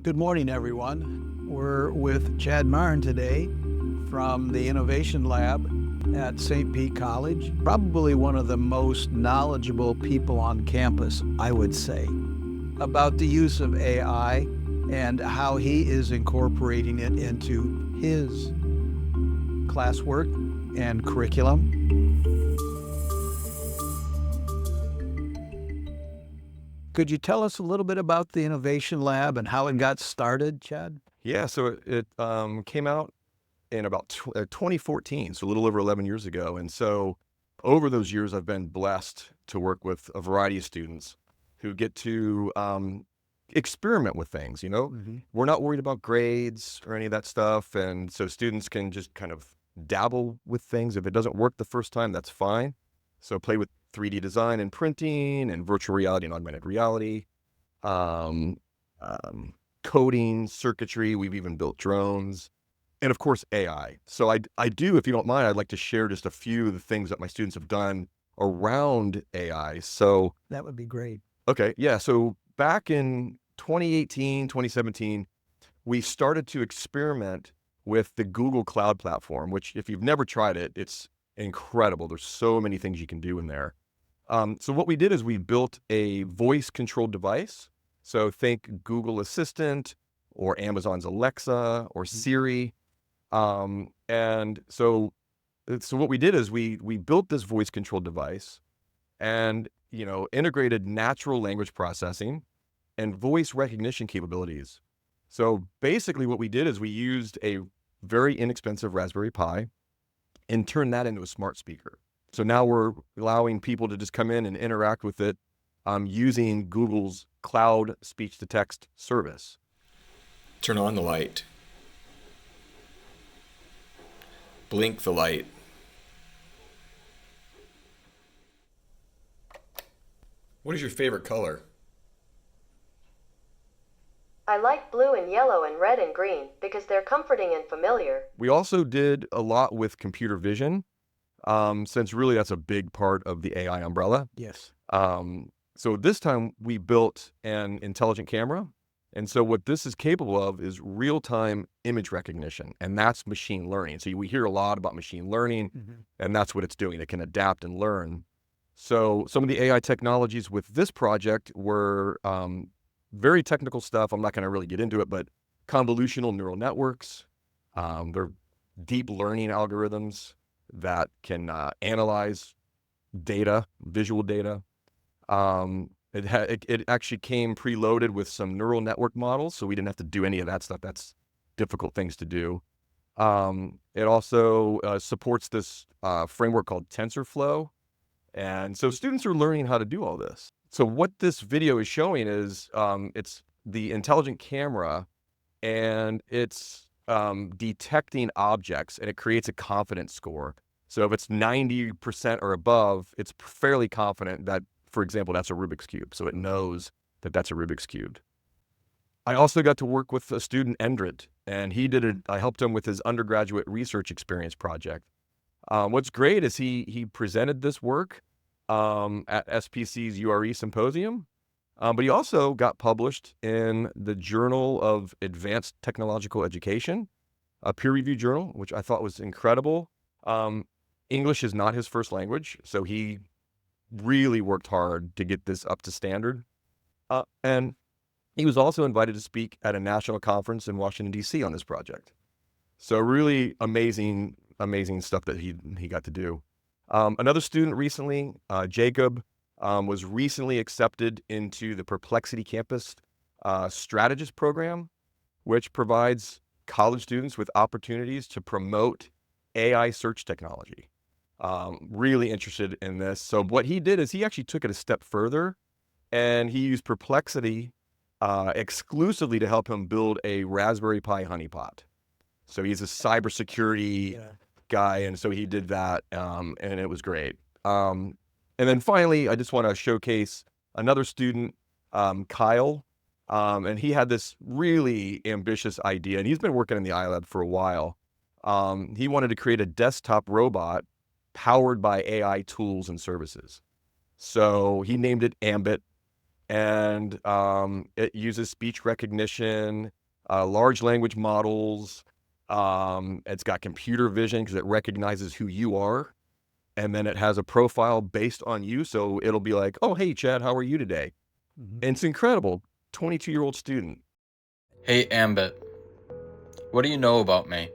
Good morning, everyone. We're with Chad Mairn today from the Innovation Lab at St. Pete College. Probably one of the most knowledgeable people on campus, I would say, about the use of AI and how he is incorporating it into his classwork and curriculum. Could you tell us a little bit about the Innovation Lab and how it got started, Chad? Yeah, so it came out in about 2014, so a little over 11 years ago. And so over those years, I've been blessed to work with a variety of students who get to experiment with things. We're not worried about grades or any of that stuff. And so students can just kind of dabble with things. If it doesn't work the first time, that's fine. So play with 3D design and printing and virtual reality and augmented reality. Um, Coding, circuitry, we've even built drones, and of course, AI. So I do, if you don't mind, I'd like to share just a few of the things that my students have done around AI. So, That would be great. okay, yeah. So back in 2018, 2017, we started to experiment with the Google Cloud Platform, which if you've never tried it, it's incredible. There's so many things you can do in there. So what we did is we built a voice-controlled device. So think Google Assistant or Amazon's Alexa or Siri. And so what we did is we built this voice-controlled device and, integrated natural language processing and voice recognition capabilities. So basically what we did is we used a very inexpensive Raspberry Pi and turned that into a smart speaker. So now we're allowing people to just come in and interact with it using Google's cloud speech-to-text service. Turn on the light. Blink the light. What is your favorite color? I like blue and yellow and red and green because they're comforting and familiar. We also did a lot with computer vision, since really that's a big part of the AI umbrella. Yes. So this time we built an intelligent camera. And so what this is capable of is real-time image recognition, and that's machine learning. So we hear a lot about machine learning, and that's what it's doing. It can adapt and learn. So some of the AI technologies with this project were very technical stuff. I'm not going to really get into it, but convolutional neural networks. They're deep learning algorithms that can analyze data, visual data. It actually came preloaded with some neural network models, so we didn't have to do any of that stuff. That's difficult things to do. It also supports this framework called TensorFlow. And so students are learning how to do all this. So what this video is showing is it's the intelligent camera, and it's detecting objects, and it creates a confidence score. So if it's 90% or above, it's fairly confident that, for example, that's a Rubik's Cube. So it knows that that's a Rubik's Cube. I also got to work with a student, Endrit, and I helped him with his undergraduate research experience project. What's great is he presented this work at SPC's URE symposium, but he also got published in the Journal of Advanced Technological Education, a peer-reviewed journal, which I thought was incredible. English is not his first language, so he really worked hard to get this up to standard. And he was also invited to speak at a national conference in Washington, D.C. on this project. So really amazing stuff that he got to do. Another student recently, Jacob, was recently accepted into the Perplexity Campus Strategist program, which provides college students with opportunities to promote AI search technology. Really interested in this. So what he did is he actually took it a step further, and he used Perplexity exclusively to help him build a Raspberry Pi honeypot. So he's a cybersecurity guy, and so he did that, and it was great. And then finally, I just want to showcase another student, Kyle, and he had this really ambitious idea, and he's been working in the iLab for a while. He wanted to create a desktop robot powered by AI tools and services. So he named it Ambit, and it uses speech recognition, large language models. It's got computer vision because it recognizes who you are, and then it has a profile based on you. So it'll be like, "Oh, hey, Chad, how are you today?" Mhm. And it's incredible. 22-year-old student. Hey, Ambit, what do you know about me?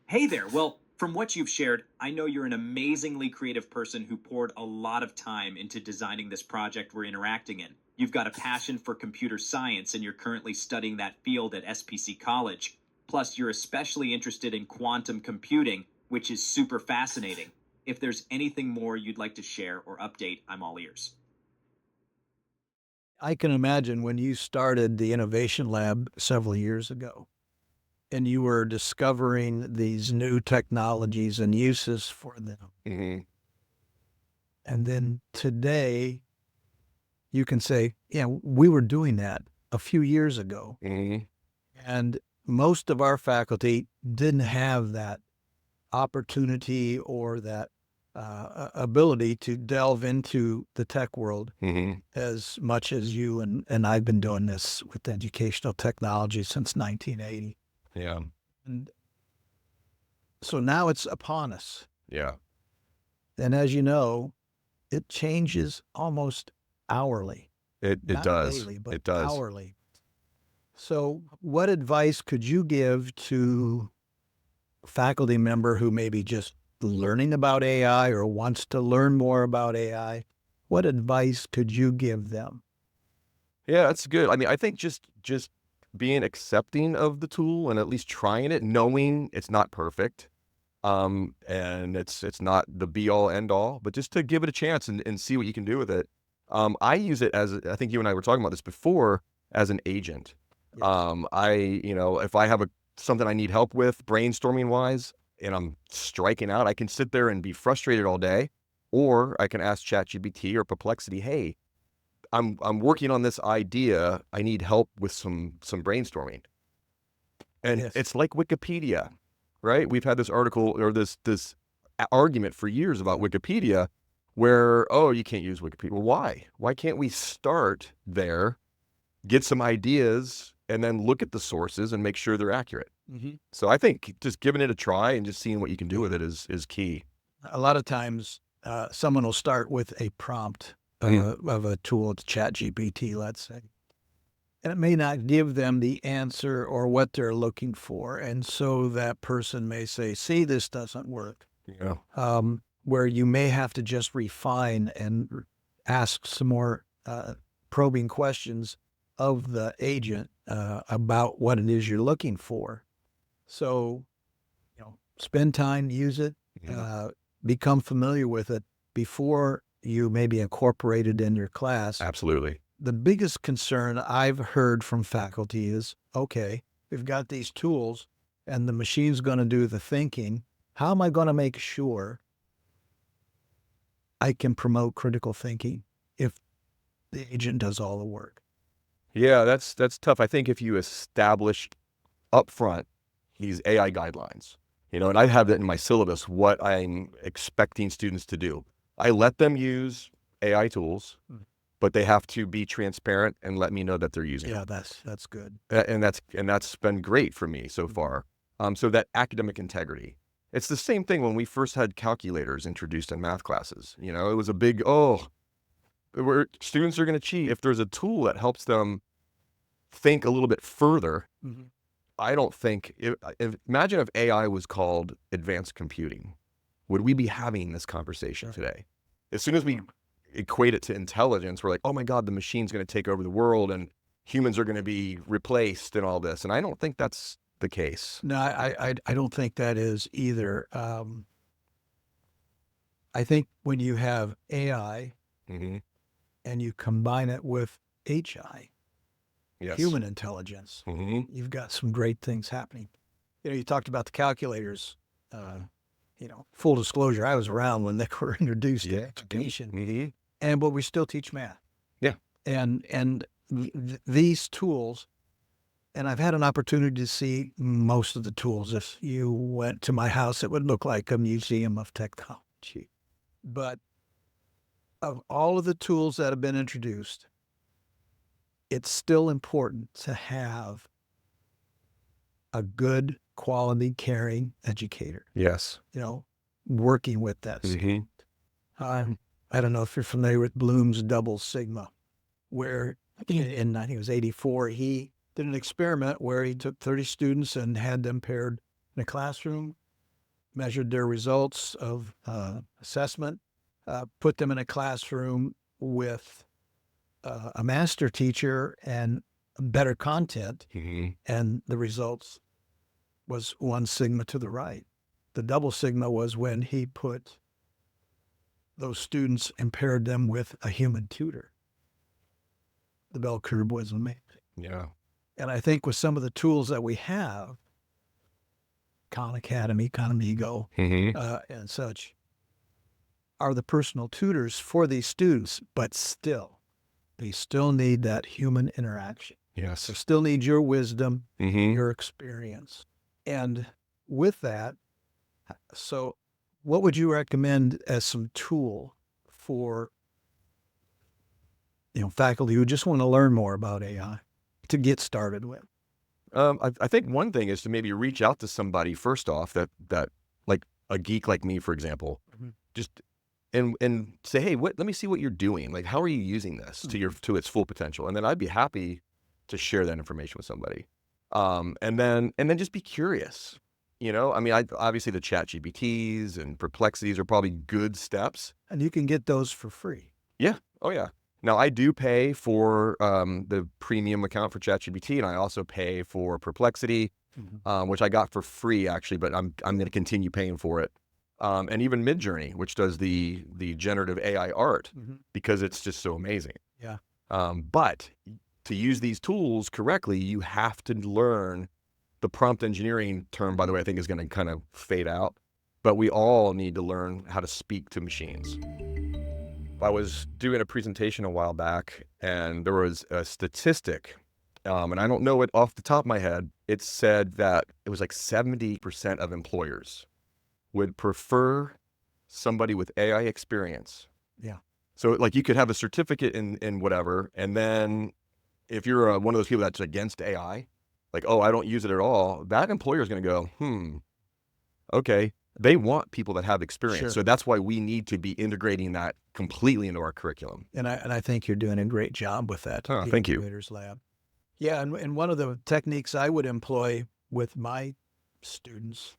Hey there. Well, from what you've shared, I know you're an amazingly creative person who poured a lot of time into designing this project we're interacting in. You've got a passion for computer science and you're currently studying that field at SPC College. Plus, you're especially interested in quantum computing, which is super fascinating. If there's anything more you'd like to share or update, I'm all ears. I can imagine when you started the Innovation Lab several years ago and you were discovering these new technologies and uses for them. Hmm. And then today you can say, yeah, we were doing that a few years ago. Hmm. And most of our faculty didn't have that opportunity or that ability to delve into the tech world Hmm. as much as you and I've been doing this with educational technology since 1980. Yeah. And so now it's upon us. Yeah. And as you know, it changes almost hourly, It not does. daily, but It does. hourly. So what advice could you give to a faculty member who may be just learning about AI or wants to learn more about AI? What advice could you give them? Yeah, that's good. I mean, I think just being accepting of the tool and at least trying it, knowing it's not perfect, and it's not the be all end all, but just to give it a chance and see what you can do with it. I use it as I think you and I were talking about this before as an agent. Yes. If I have something I need help with brainstorming wise, and I'm striking out, I can sit there and be frustrated all day, or I can ask ChatGPT or Perplexity, hey, I'm working on this idea. I need help with some brainstorming. And Yes. it's like Wikipedia, right? We've had this article or this argument for years about Wikipedia where, oh, you can't use Wikipedia. Well, why? Why can't we start there, get some ideas, and then look at the sources and make sure they're accurate? Mhm. So I think just giving it a try and just seeing what you can do with it is key. A lot of times, someone will start with a prompt of a tool, ChatGPT, let's say, and it may not give them the answer or what they're looking for. And so that person may say, see, this doesn't work. Yeah. Where you may have to just refine and ask some more probing questions of the agent about what it is you're looking for. So, spend time, use it, Yeah. become familiar with it before you maybe incorporate it in your class. Absolutely. The biggest concern I've heard from faculty is, okay, we've got these tools and the machine's going to do the thinking. How am I going to make sure I can promote critical thinking if the agent does all the work? Yeah, that's tough. I think if you establish upfront these AI guidelines, and I have that in my syllabus, what I'm expecting students to do. I let them use AI tools, but they have to be transparent and let me know that they're using Yeah, it. that's good. And that's been great for me so far. So that academic integrity. It's the same thing when we first had calculators introduced in math classes. It was a big, students are going to cheat. If there's a tool that helps them think a little bit further, Mhm. I don't think, imagine if AI was called advanced computing. Would we be having this conversation today? As soon as we equate it to intelligence, we're like, oh my God, the machine's going to take over the world and humans are going to be replaced and all this. And I don't think that's the case. No, I don't think that is either. I think when you have AI Mm-hmm. and you combine it with HI, Yes. human intelligence, Mm-hmm. you've got some great things happening. You talked about the calculators. Full disclosure, I was around when they were introduced to education, Mm-hmm. but we still teach math. Yeah. And these tools, and I've had an opportunity to see most of the tools. If you went to my house, it would look like a museum of technology. But of all of the tools that have been introduced, it's still important to have a good, quality, caring educator, Yes. working with that. Mm-hmm. I don't know if you're familiar with Bloom's double sigma, where in I think it was 84, he did an experiment where he took 30 students and had them paired in a classroom, measured their results of assessment, put them in a classroom with a master teacher and better content, Mm-hmm. and the results was 1 sigma to the right. The double sigma was when he put those students and paired them with a human tutor. The bell curve was amazing. Yeah. And I think with some of the tools that we have, Khan Academy, Khan Amigo, Mm-hmm. and such, are the personal tutors for these students, but still, they still need that human interaction. Yes. They still need your wisdom, Mm-hmm. your experience. And with that, so what would you recommend as some tool for faculty who just want to learn more about AI to get started with? I think one thing is to maybe reach out to somebody first off that like a geek like me, for example, Mhm. just and say, hey, let me see what you're doing. Like, how are you using this to its full potential? And then I'd be happy to share that information with somebody. And then just be curious. I mean, obviously the chat GPTs and perplexities are probably good steps. And you can get those for free. Yeah. Oh yeah. Now I do pay for the premium account for ChatGPT, and I also pay for Perplexity, which I got for free actually, but I'm going to continue paying for it. And even Midjourney, which does the generative AI art, because it's just so amazing. Yeah. But to use these tools correctly, you have to learn the prompt engineering term. By the way, I think is going to kind of fade out, but we all need to learn how to speak to machines. I was doing a presentation a while back, and there was a statistic, and I don't know it off the top of my head. It said that it was like 70% of employers would prefer somebody with AI experience. Yeah. So like you could have a certificate in whatever, and then if you're one of those people that's against AI, like, oh, I don't use it at all, that employer is going to go, okay. They want people that have experience. Sure. So that's why we need to be integrating that completely into our curriculum. And I think you're doing a great job with that. Oh, the thank you. Innovators Lab. Yeah, and one of the techniques I would employ with my students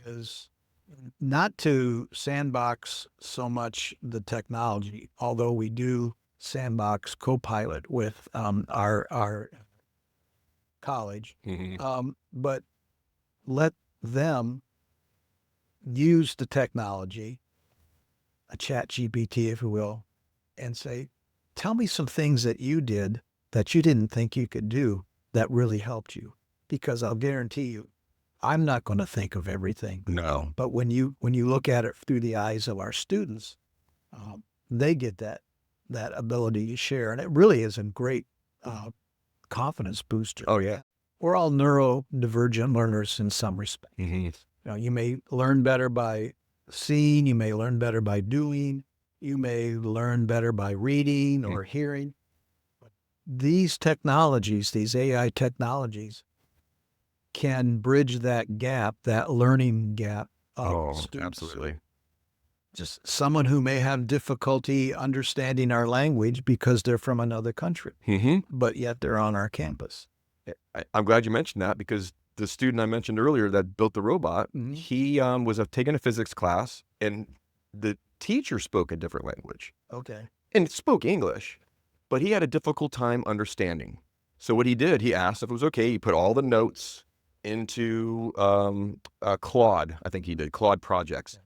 is not to sandbox so much the technology, although we do sandbox Copilot with our college, but let them use the technology, a chat GPT, if you will, and say, tell me some things that you did that you didn't think you could do that really helped you. Because I'll guarantee you, I'm not going to think of everything. No. But when you look at it through the eyes of our students, they get that ability to share. And it really is a great confidence booster. Oh, yeah. We're all neurodivergent learners in some respect. You may learn better by seeing, you may learn better by doing, you may learn better by reading or hearing. But these technologies, these AI technologies, can bridge that gap, that learning gap of students. Absolutely. Just someone who may have difficulty understanding our language because they're from another country, but yet they're on our campus. I'm glad you mentioned that, because the student I mentioned earlier that built the robot, he was taking a physics class, and the teacher spoke a different language. Okay. And spoke English, but he had a difficult time understanding. So what he did, he asked if it was okay. He put all the notes into Claude. I think he did Claude projects.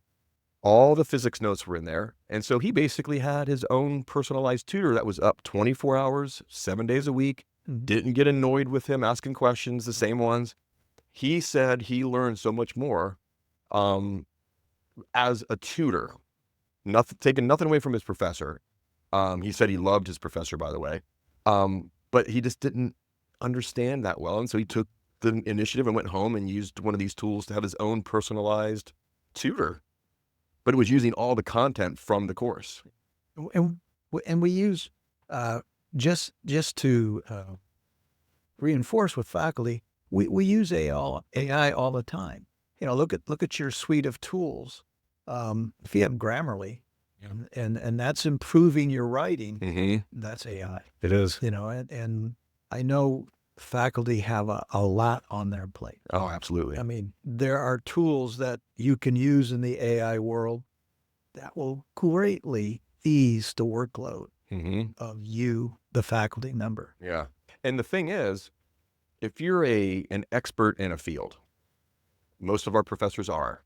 All the physics notes were in there. And so he basically had his own personalized tutor that was up 24 hours, 7 days a week, didn't get annoyed with him asking questions, the same ones. He said he learned so much more as a tutor, taking nothing away from his professor. He said he loved his professor, by the way, but he just didn't understand that well. And so he took the initiative and went home and used one of these tools to have his own personalized tutor. but it was using all the content from the course. And we use just to reinforce with faculty, we use AI all the time. Look at your suite of tools. If you have Grammarly, and that's improving your writing, Mm-hmm. that's AI. It is. And I know faculty have a lot on their plate. Oh, absolutely. I mean, there are tools that you can use in the AI world that will greatly ease the workload Mm-hmm. of you, the faculty member. Yeah. And the thing is, if you're an expert in a field, most of our professors are,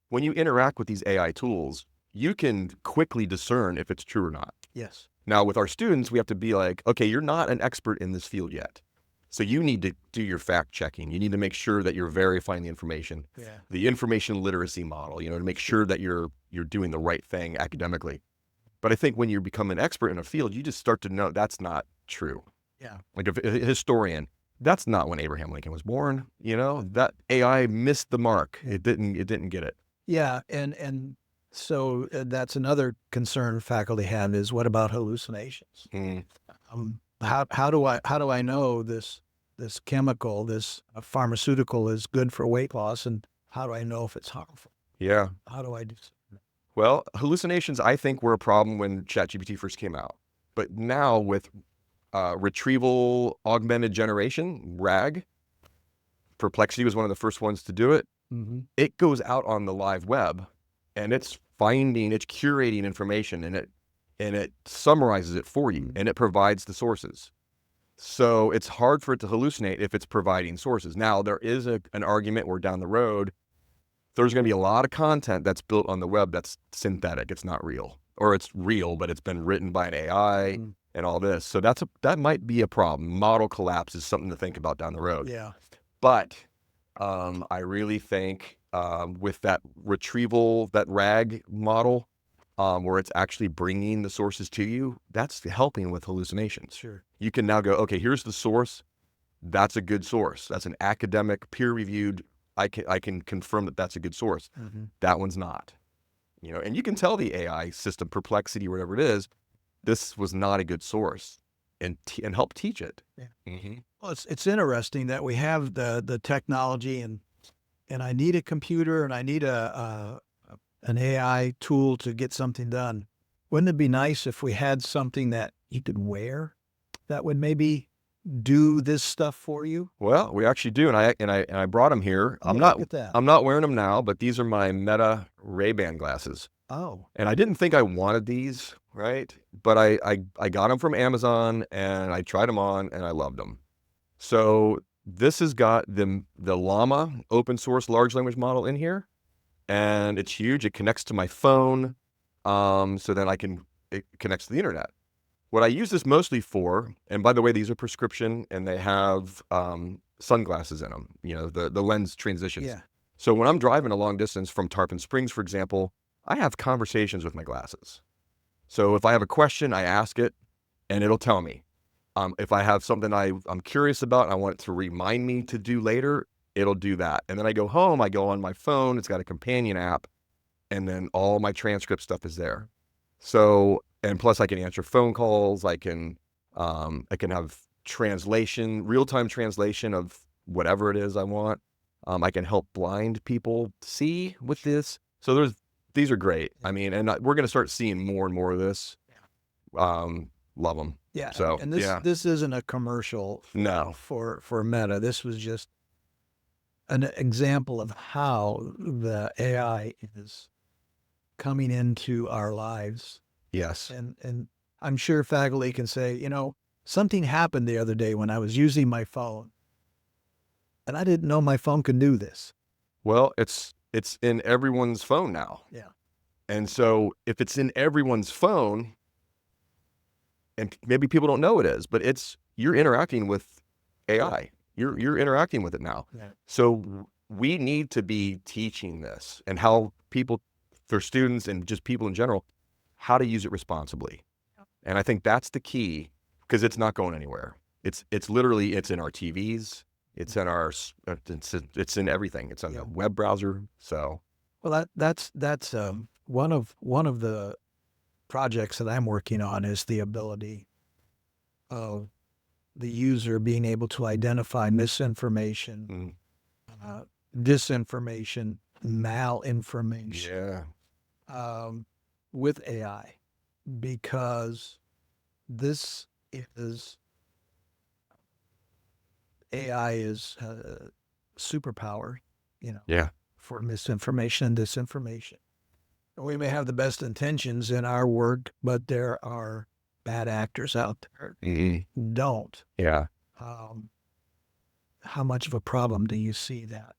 when you interact with these AI tools, you can quickly discern if it's true or not. Yes. Now, with our students, we have to be like, okay, you're not an expert in this field yet. So you need to do your fact checking. You need to make sure that you're verifying the information. Yeah. The information literacy model, to make sure that you're doing the right thing academically. But I think when you become an expert in a field, you just start to know that's not true. Yeah. Like a historian, that's not when Abraham Lincoln was born. That AI missed the mark. It didn't get it. Yeah. And so that's another concern faculty have is, what about hallucinations? Mm. How do I know this chemical, this pharmaceutical is good for weight loss, and how do I know if it's harmful? Yeah. How do I do? Well, hallucinations, I think, were a problem when ChatGPT first came out. But now with retrieval augmented generation, RAG, Perplexity was one of the first ones to do it. Mm-hmm. It goes out on the live web, and it's curating information, and it summarizes it for you, and it provides the sources. So it's hard for it to hallucinate if it's providing sources. Now, there is an argument where down the road, there's going to be a lot of content that's built on the web that's synthetic. It's not real. Or it's real, but it's been written by an AI and all this. So that might be a problem. Model collapse is something to think about down the road. Yeah. But I really think with that retrieval, that RAG model, where it's actually bringing the sources to you, that's helping with hallucinations. Sure. You can now go, okay, here's the source. That's a good source. That's an academic, peer-reviewed. I can confirm that that's a good source. Mm-hmm. That one's not. And you can tell the AI system, Perplexity, whatever it is, this was not a good source, and help teach it. Yeah. Mm-hmm. Well, it's interesting that we have the technology, and I need a computer, and I need an AI tool to get something done. Wouldn't it be nice if we had something that you could wear that would maybe do this stuff for you? Well, we actually do, and I brought them here. Look at that. I'm not wearing them now, but these are my Meta Ray-Ban glasses. Oh. And I didn't think I wanted these, right? But I got them from Amazon, and I tried them on, and I loved them. So this has got the Llama open source large language model in here, and it's huge. It connects to my phone, so then it connects to the internet. What I use this mostly for, and by the way, these are prescription, and they have sunglasses in them, the lens transitions. Yeah. So when I'm driving a long distance from Tarpon Springs, for example, I have conversations with my glasses. So if I have a question, I ask it, and it'll tell me. If I have something I'm curious about and I want it to remind me to do later, it'll do that. And then I go home, I go on my phone, it's got a companion app, and then all my transcript stuff is there. So, and plus I can answer phone calls, I can have translation, real-time translation of whatever it is I want. I can help blind people see with this. So these are great. I mean, and we're going to start seeing more and more of this. Love them. Yeah. So, and this isn't a commercial No. for Meta. This was just an example of how the AI is coming into our lives. Yes. And I'm sure faculty can say, something happened the other day when I was using my phone, and I didn't know my phone could do this. Well, it's in everyone's phone now. Yeah. And so if it's in everyone's phone, and maybe people don't know it is, but you're interacting with AI. You're interacting with it now. Yeah. So we need to be teaching this and how people, for students and just people in general, how to use it responsibly. And I think that's the key, because it's not going anywhere. It's literally in our TVs. It's in it's in everything. It's on the web browser. So, Well, that's one of the projects that I'm working on is the ability of the user being able to identify misinformation, disinformation, malinformation with AI, because this is AI is a superpower, Yeah. for misinformation and disinformation. We may have the best intentions in our work, but there are bad actors out there who don't. Yeah. How much of a problem do you see that?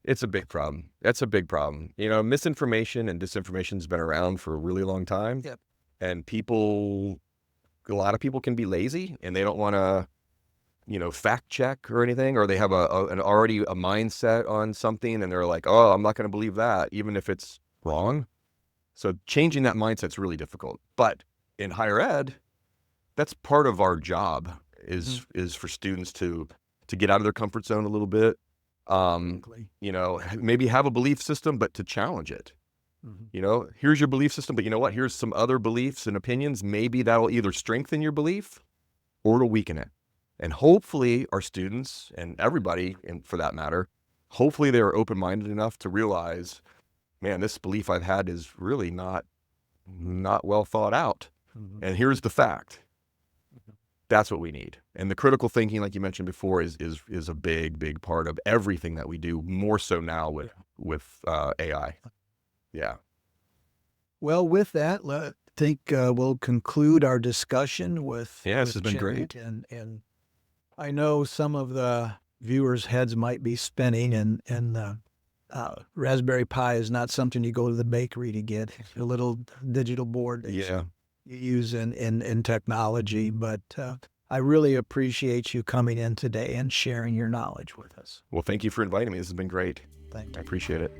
It's a big problem. That's a big problem. Misinformation and disinformation's been around for a really long time. Yep. And a lot of people can be lazy and they don't want to, fact check or anything, or they have already a mindset on something and they're like, oh, I'm not going to believe that, even if it's wrong. So changing that mindset's really difficult. But in higher ed, that's part of our job is for students to get out of their comfort zone a little bit. Maybe have a belief system, but to challenge it. Here's your belief system, but you know what? Here's some other beliefs and opinions. Maybe that'll either strengthen your belief or it'll weaken it. And hopefully our students and everybody, and for that matter, hopefully they are open-minded enough to realize, man, this belief I've had is really not well thought out. And here's the fact. That's what we need. And the critical thinking, like you mentioned before, is a big part of everything that we do, more so now with AI. Yeah. Well, with that, I think we'll conclude our discussion with this has been Chad. great. And I know some of the viewers' heads might be spinning, and Raspberry Pi is not something you go to the bakery to get. A little digital board that you use in technology. But I really appreciate you coming in today and sharing your knowledge with us. Well, thank you for inviting me. This has been great. Thank you. I appreciate it.